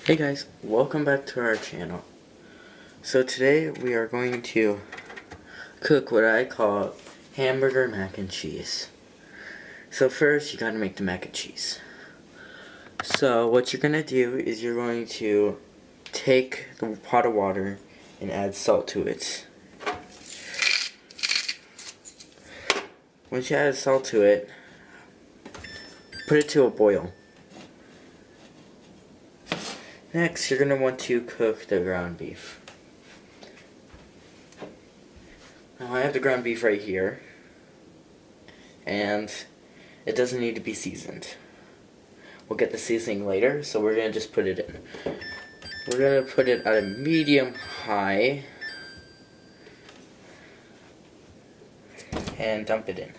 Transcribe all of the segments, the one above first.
Hey guys, welcome back to our channel. So today we are going to cook what I call hamburger mac and cheese. So first you gotta make the mac and cheese. So what you're gonna do is you're going to take the pot of water and add salt to it. Once you add salt to it, put it to a boil. Next, you're going to want to cook the ground beef. Now I have the ground beef right here, and it doesn't need to be seasoned. We'll get the seasoning later, so we're going to just put it in. We're going to put it at a medium-high and dump it in.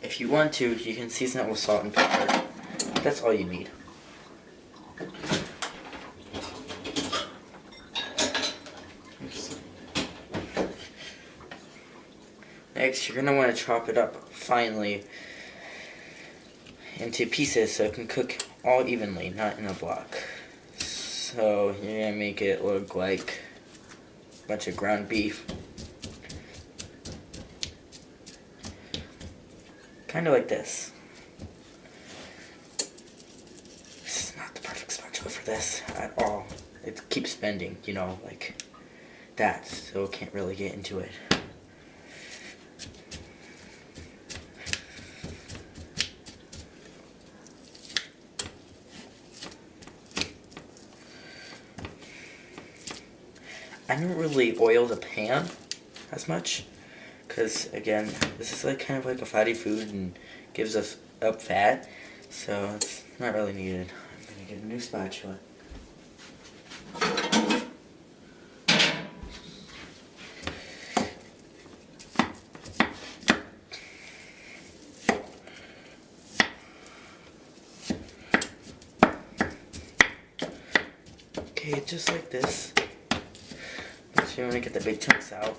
If you want to, you can season it with salt and pepper. That's all you need. Next, you're going to want to chop it up finely into pieces so it can cook all evenly, not in a block. So, you're going to make it look like a bunch of ground beef. Kind of like this. This is not the perfect spatula for this at all. It keeps bending, you know, like that, so it can't really get into it. I don't really oil the pan as much. Because, again, this is like kind of like a fatty food and gives us up fat, so it's not really needed. I'm going to get a new spatula. Okay, just like this. So you want to get the big chunks out.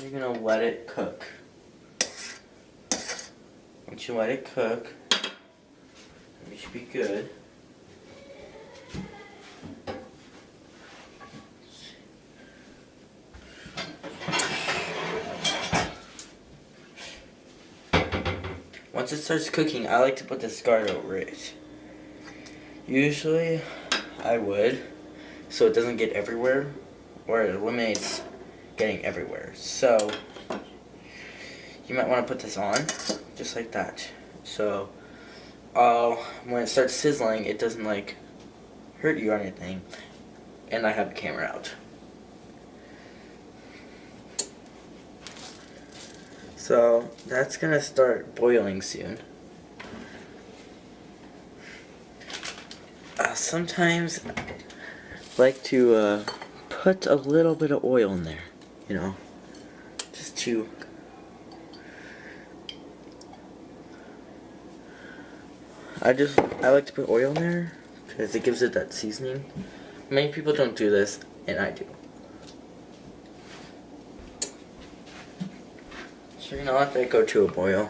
You're gonna let it cook. Once you let it cook, it should be good. Once it starts cooking, I like to put this guard over it. Usually, I would, so it doesn't get everywhere, or it eliminates getting everywhere. So you might want to put this on just like that, so when it starts sizzling it doesn't like hurt you or anything. And I have the camera out, so that's gonna start boiling soon. Sometimes I like to put a little bit of oil in there, you know, just to I like to put oil in there because it gives it that seasoning. Many people don't do this, and I do. So you're gonna let that go to a boil.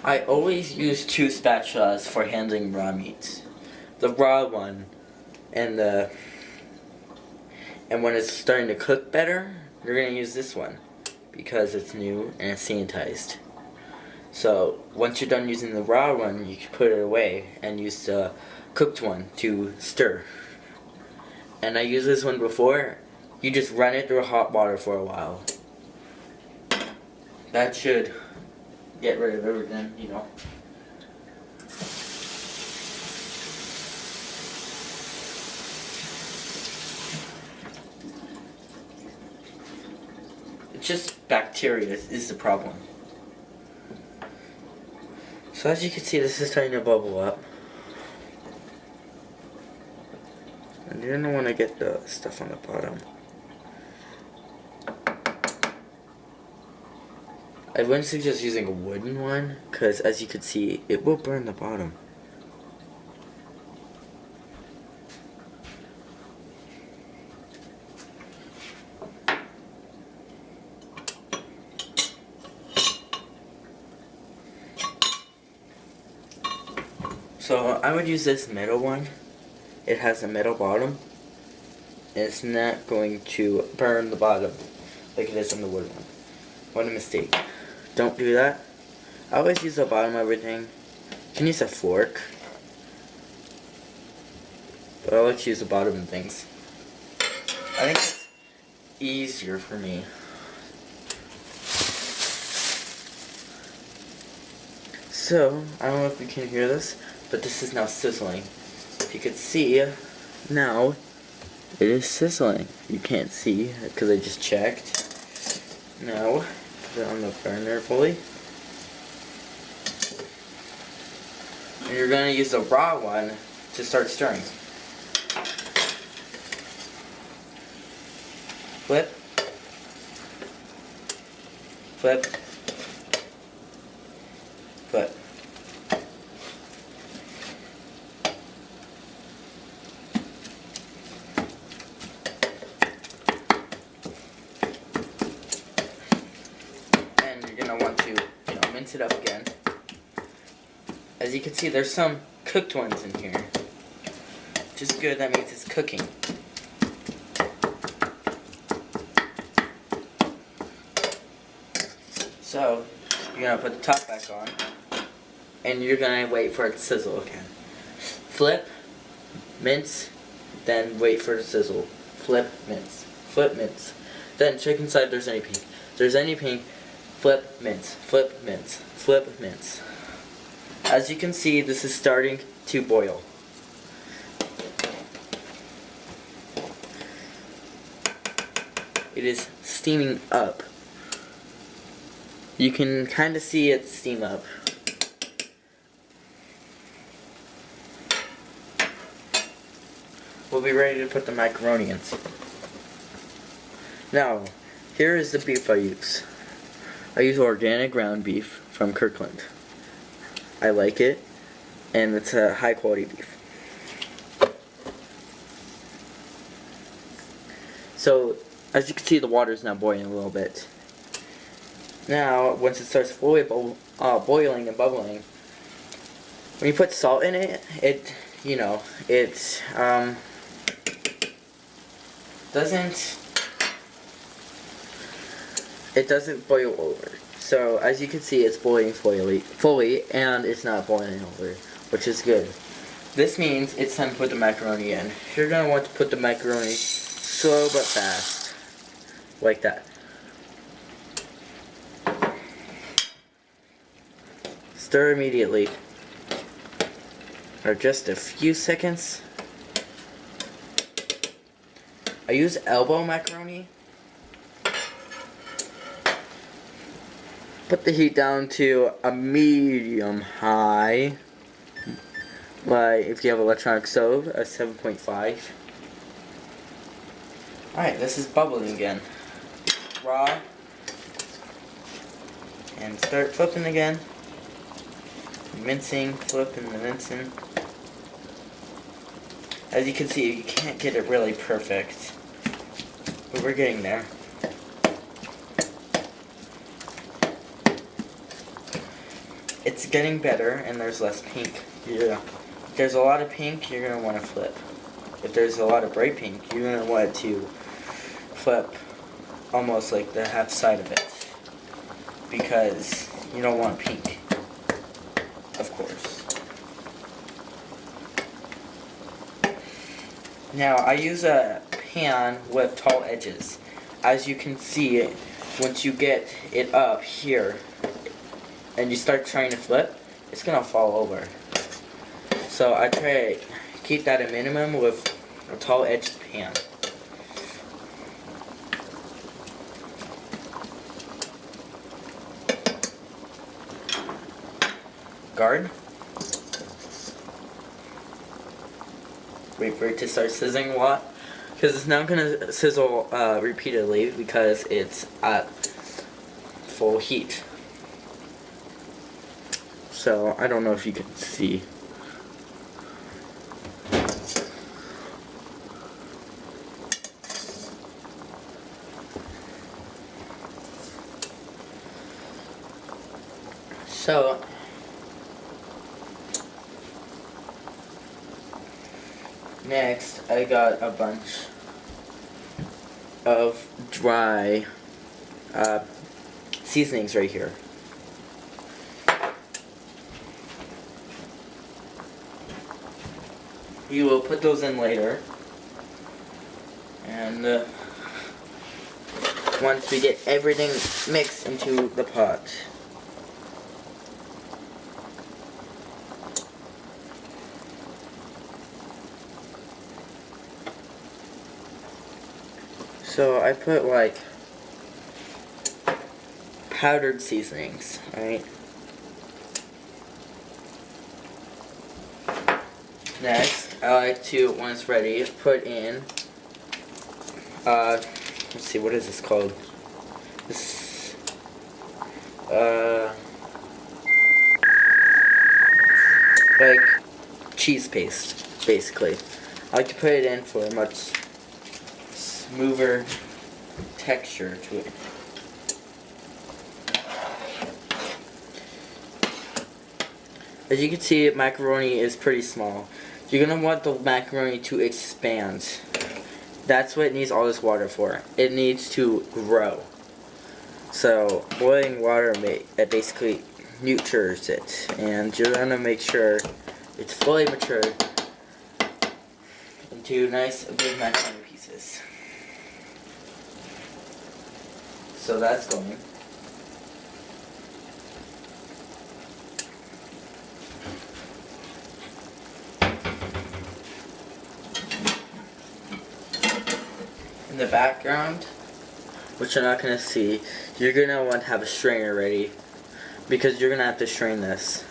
I always use two spatulas for handling raw meats. The raw one and when it's starting to cook better, you're gonna use this one because it's new and it's sanitized. So once you're done using the raw one, you can put it away and use the cooked one to stir. And I used this one before. You just run it through hot water for a while. That should get rid of everything, you know. It's just bacteria is the problem. So as you can see, this is starting to bubble up. And you're gonna want to get the stuff on the bottom. I wouldn't suggest using a wooden one, because as you can see, it will burn the bottom. So I would use this metal one. It has a metal bottom. And it's not going to burn the bottom like it is on the wood one. What a mistake. Don't do that. I always use the bottom of everything. You can use a fork. But I like to use the bottom of things. I think it's easier for me. So, I don't know if you can hear this, but this is now sizzling. If you could see, now it is sizzling. You can't see because I just checked. Now, put it on the burner fully. And you're going to use the raw one to start stirring. Flip. Flip. Flip. Mince it up again. As you can see, there's some cooked ones in here, which is good. That means it's cooking. So you're gonna put the top back on, and you're gonna wait for it to sizzle again. Flip, mince, then wait for it to sizzle. Flip, mince, flip, mince. Then check inside if there's any pink. If there's any pink, flip, mince, flip, mince, flip, mince. As you can see, this is starting to boil. It is steaming up. You can kind of see it steam up. We'll be ready to put the macaroni in. Now, here is the beef I use. I use organic ground beef from Kirkland. I like it, and it's a high quality beef. So, as you can see, the water is now boiling a little bit. Now, once it starts fully boiling and bubbling, when you put salt in it, it doesn't boil over. So as you can see, it's boiling fully, and it's not boiling over, which is good. This means it's time to put the macaroni in. You're gonna want to put the macaroni slow but fast, like that. Stir immediately, or just a few seconds. I use elbow macaroni. Put the heat down to a medium high. Like if you have electronic stove, a 7.5. Alright, this is bubbling again. Raw. And start flipping again. Mincing, flipping and mincing. As you can see, you can't get it really perfect, but we're getting there. It's getting better, and there's less pink. Yeah. If there's a lot of pink, you're going to want to flip. If there's a lot of bright pink, you're going to want to flip almost like the half side of it, because you don't want pink. of course. Now, I use a pan with tall edges. As you can see, once you get it up here and you start trying to flip, it's gonna fall over. So I try to keep that a minimum with a tall edged pan. Guard. Wait for it to start sizzling a lot, because it's not gonna sizzle repeatedly because it's at full heat. So I don't know if you can see. So next, I got a bunch of dry seasonings right here. You will put those in later, and once we get everything mixed into the pot. So I put like powdered seasonings, right? Next, I like to, when it's ready, put in, let's see, what is this called? This, like cheese paste, basically. I like to put it in for a much smoother texture to it. As you can see, macaroni is pretty small. You're going to want the macaroni to expand. That's what it needs all this water for. It needs to grow. So, boiling water basically nurtures it. And you're going to make sure it's fully matured into nice big macaroni pieces. So that's going. In the background, which you're not going to see, you're going to want to have a strainer ready, because you're going to have to strain this.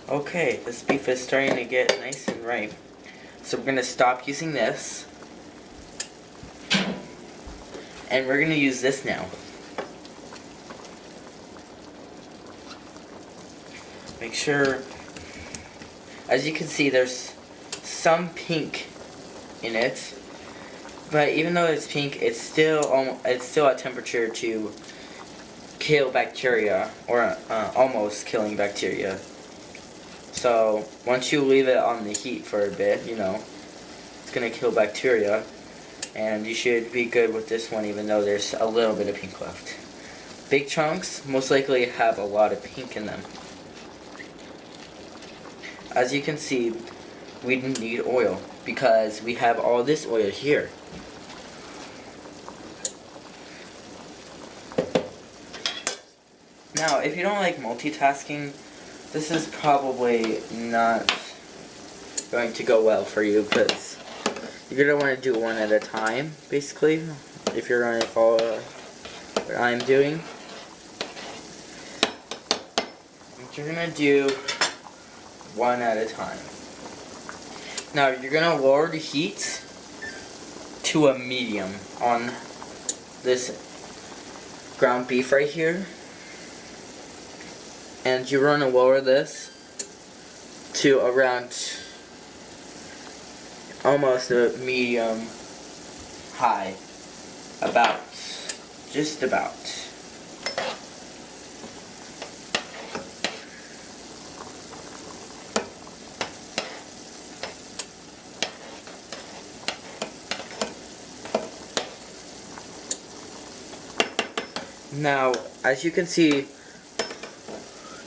Okay, this beef is starting to get nice and ripe, so we're going to stop using this, and we're going to use this now. Make sure, as you can see, there's some pink in it, but even though it's pink, it's still at temperature to kill bacteria, or almost killing bacteria. So once you leave it on the heat for a bit, you know, it's gonna kill bacteria, and you should be good with this one, even though there's a little bit of pink left. Big chunks most likely have a lot of pink in them. As you can see, we need oil because we have all this oil here. Now, if you don't like multitasking, this is probably not going to go well for you, because you're going to want to do one at a time, basically, if you're going to follow what I'm doing. You're going to do one at a time. Now you're gonna lower the heat to a medium on this ground beef right here, and you're gonna lower this to around almost a medium high, just about. Now, as you can see,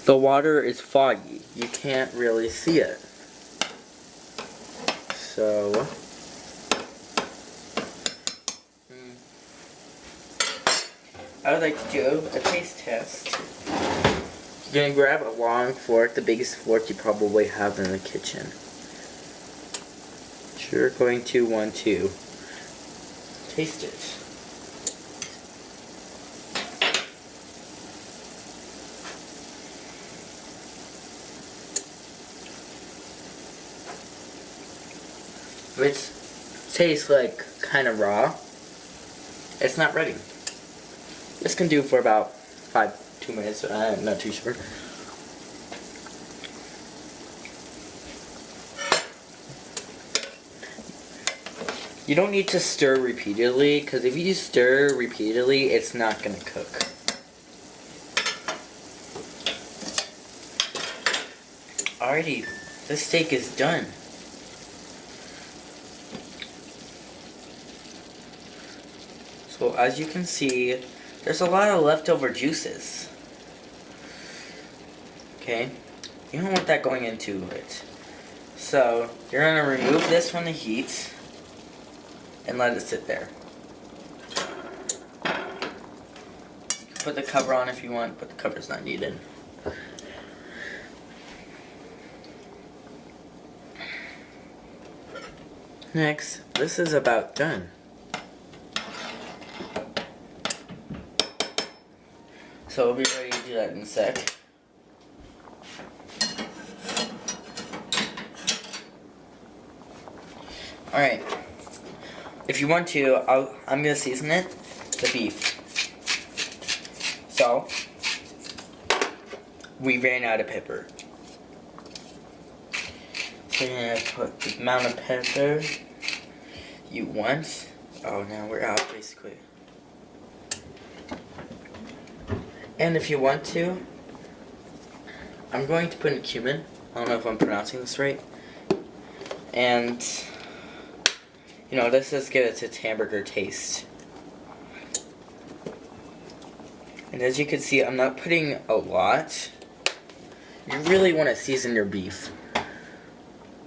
the water is foggy. You can't really see it. So, I would like to do a taste test. You're going to grab a long fork, the biggest fork you probably have in the kitchen. You're going to want to taste it. Which tastes like kind of raw. It's not ready. This can do for about 2 minutes. I'm not too sure. You don't need to stir repeatedly, because if you stir repeatedly, it's not going to cook. Alrighty, this steak is done. So as you can see, there's a lot of leftover juices. Okay, you don't want that going into it. So you're going to remove this from the heat and let it sit there. Put the cover on if you want, but the cover's not needed. Next, this is about done. So we'll be ready to do that in a sec. Alright. If you want to, I'm going to season it, the beef. So, we ran out of pepper. So you're going to put the amount of pepper you want. Oh, now we're out, basically. And if you want to, I'm going to put in cumin. I don't know if I'm pronouncing this right. And, you know, this just gives its hamburger taste. And as you can see, I'm not putting a lot. You really want to season your beef.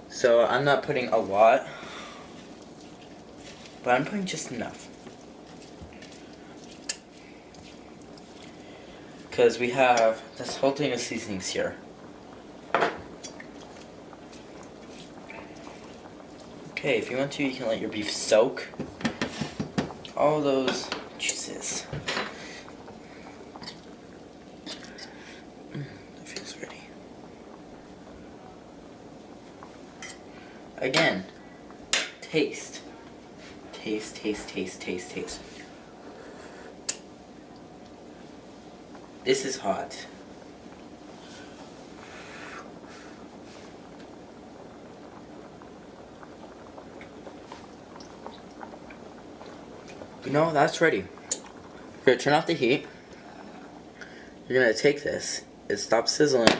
So I'm not putting a lot, but I'm putting just enough. Because we have this whole thing of seasonings here. Okay, if you want to, you can let your beef soak all those juices. That feels ready. Again, taste. Taste, taste, taste, taste, taste. This is hot. You know, that's ready. You're gonna turn off the heat. You're gonna take this. It stops sizzling.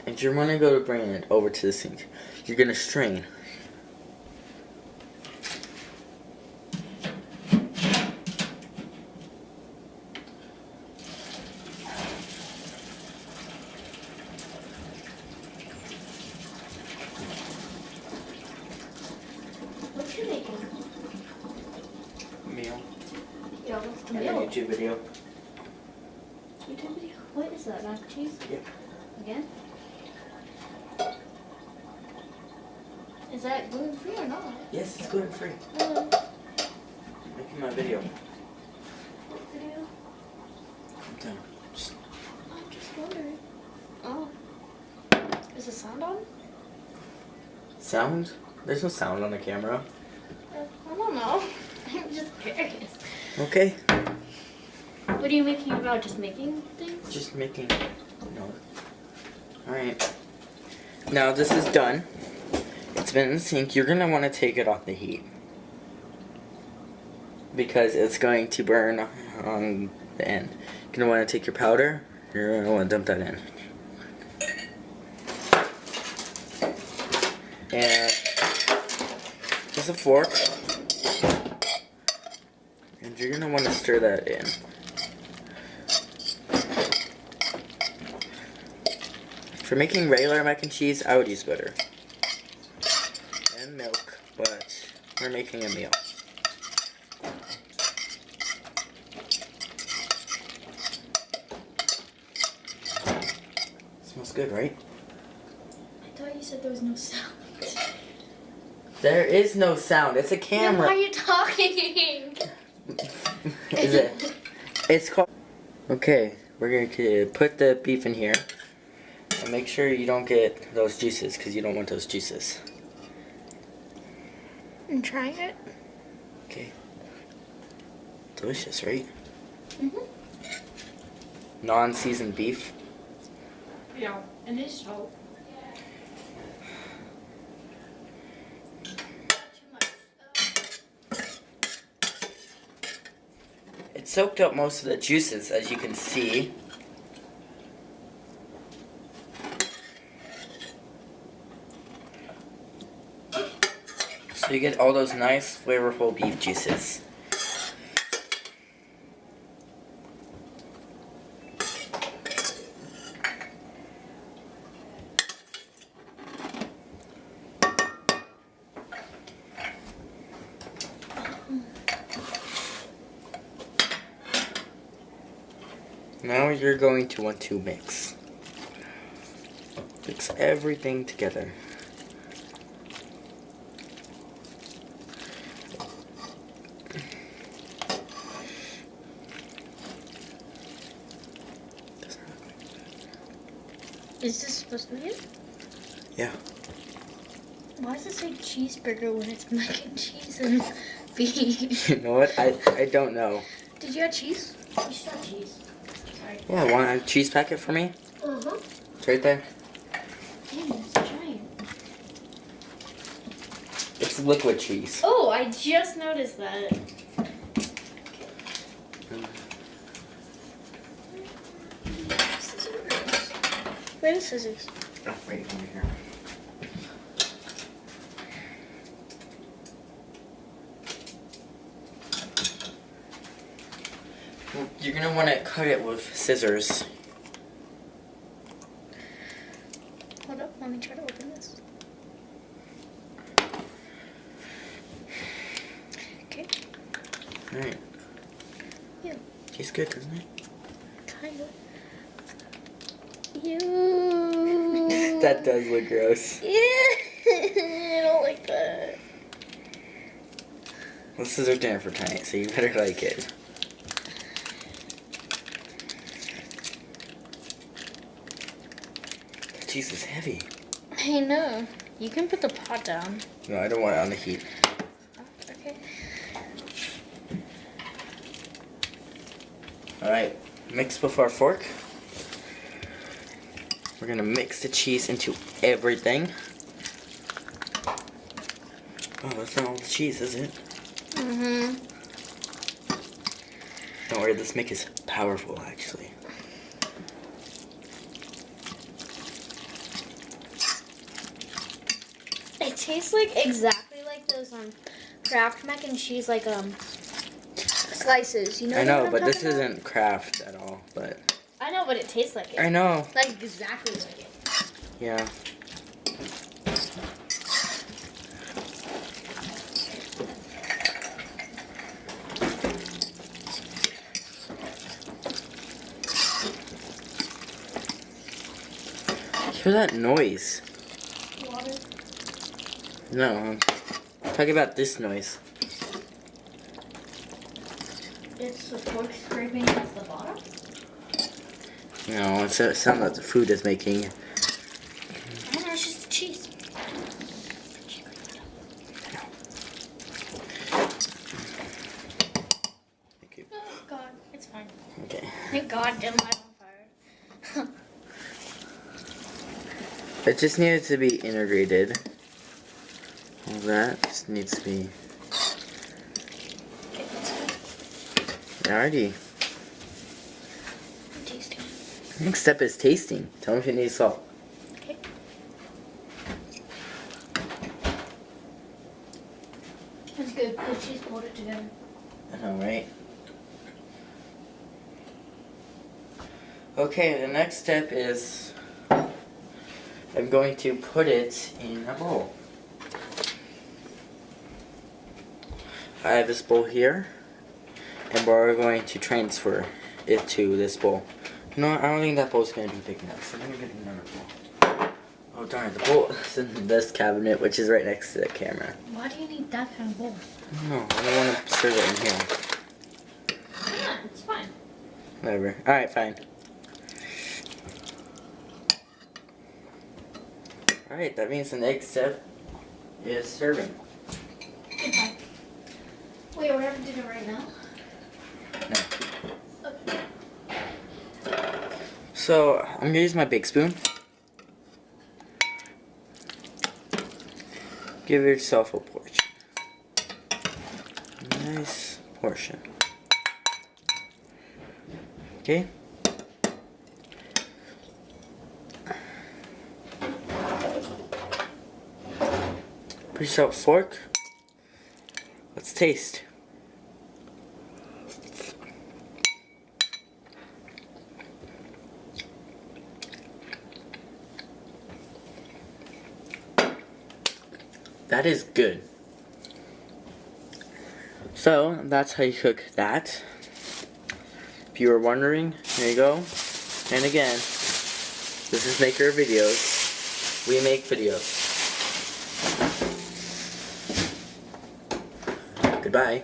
And you're gonna go to bring it over to the sink. You're gonna strain. What you making? Meal. Yeah, what's the And meal? a YouTube video. YouTube video? What is that? Mac and cheese? Yep. Again? Is that gluten free or not? Yes, it's gluten free. Making my video. What video? I'm done. Just I'm just wondering. Oh. Is the sound on? sound? There's no sound on the camera. I don't know. I'm just curious. Okay. What are you making about? Just making things? Just making. No. Alright. Now this is done. It's been in the sink. You're gonna want to take it off the heat, because it's going to burn on the end. You're gonna want to take your powder. You're gonna want to dump that in. And there's a fork. And you're gonna want to stir that in. For making regular mac and cheese, I would use butter and milk, but we're making a meal. Smells good, right? I thought you said there was no sound. There is no sound. It's a camera. Then why are you talking? Is it? It's called. Okay, we're going to put the beef in here. And make sure you don't get those juices, because you don't want those juices. I'm trying it. Okay. Delicious, right? Mhm. Non-seasoned beef. Yeah, and it's so. It soaked up most of the juices, as you can see. So you get all those nice, flavorful beef juices. Now you're going to want to mix everything together. Is this supposed to be it? Yeah. Why does it say cheeseburger when it's mac and cheese and beef? You know what? I don't know. Did you add cheese? You should add cheese. Sorry. Yeah, want a cheese packet for me? Uh-huh. It's right there. Dang, it's giant. It's liquid cheese. Oh, I just noticed that. Scissors. Where are the scissors? Oh, right over here. Well, you're gonna want to cut it with scissors. Hold up, let me try to open this. Okay. Alright. Yeah. Tastes good, doesn't it? Kinda. Ew. That does look gross. Yeah. I don't like that. Well, scissors dinner for tonight, so you better like it. The cheese is heavy. I know. You can put the pot down. No, I don't want it on the heat. Okay. Alright, mix with our fork. We're gonna mix the cheese into everything. Oh, that's not all the cheese, is it? Mm-hmm. Don't worry, this make is powerful, actually. It tastes like exactly like those Kraft mac and cheese slices. You know? I know, what I'm but this talking about? isn't Kraft at all, but... I know, but it tastes like it. I know. Like exactly like it. Yeah. Hear that noise? Water. No, I'm talking about this noise. It's the fork scraping against the bottom. No, it's a sound that the food is making. I don't know, it's just the cheese. Thank you. Oh God, it's fine. Okay. Thank God, didn't light on fire. It just needed to be integrated. All that just needs to be. Okay, that's good. Alrighty. I'm tasting. Next step is tasting. Tell me if you need salt. Okay. That's good. Good cheese hold it together. Alright. Okay, the next step is I'm going to put it in a bowl. I have this bowl here, and we're going to transfer it to this bowl. You know what? I don't think that bowl's going to be big enough, so I'm going to get another bowl. Oh darn, the bowl is in this cabinet, which is right next to the camera. Why do you need that kind of bowl? No, I don't want to serve it in here. Yeah, it's fine. Whatever. Alright, fine. Alright, that means the next step is serving. Goodbye. Wait, we're having dinner right now? No. Okay. So, I'm going to use my big spoon. Give yourself a portion. Nice portion. Okay. Put yourself a fork. Let's taste. That is good. So, that's how you cook that. If you were wondering, there you go. And again, this is Maker Videos. We make videos. Goodbye.